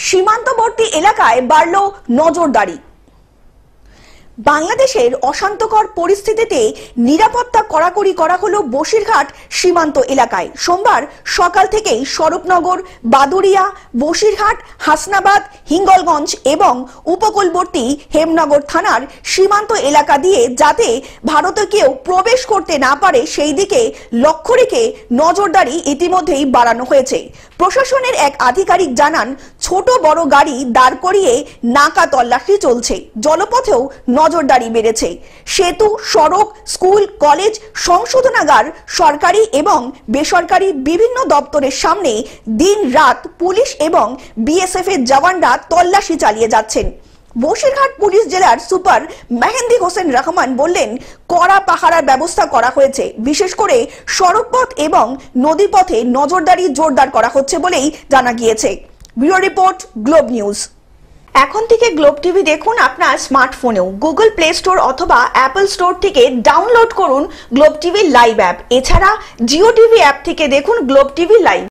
সীমান্তবর্তী এলাকায় বাড়ল নজরদারি। বাংলাদেশের অশান্তকর পরিস্থিতিতে নিরাপত্তা কড়াকড়ি করা হলো বসিরহাট সীমান্ত এলাকায়। সোমবার সকাল থেকেই স্বরূপনগর, বাদুড়িয়া, বসিরহাট, হাসনাবাদ, হিঙ্গলগঞ্জ এবং উপকূলবর্তী হেমনগর থানার সীমান্ত এলাকা দিয়ে যাতে ভারতে কেউ প্রবেশ করতে না পারে সেই দিকে লক্ষ্য রেখে নজরদারি ইতিমধ্যেই বাড়ানো হয়েছে। প্রশাসনের এক আধিকারিক জানান, ছোট বড় গাড়ি দাঁড় করিয়ে নাকা তল্লাশি চলছে। জলপথেও নজরদারি বেড়েছে। সেতু, সড়ক, স্কুল, কলেজ, সংশোধনাগার, সরকারি এবং বেসরকারি বিভিন্ন দপ্তরের সামনে দিন রাত পুলিশ এবং বিএসএফ এর জওয়ানরা তল্লাশি চালিয়ে যাচ্ছেন। বসিরহাট পুলিশ জেলার সুপার মেহেন্দি হোসেন রহমান বললেন, কড়া পাহারার ব্যবস্থা করা হয়েছে। বিশেষ করে সড়কপথ এবং নদীপথে নজরদারি জোরদার করা হচ্ছে বলেই জানা গিয়েছে। Bureau report, globe news. এখন থেকে গ্লোব টিভি দেখুন আপনার স্মার্টফোনেও। গুগল প্লে স্টোর অথবা অ্যাপল স্টোর থেকে ডাউনলোড করুন গ্লোব টিভি লাইভ অ্যাপ। এছাড়া জিও টিভি অ্যাপ থেকে দেখুন গ্লোব টিভি লাইভ।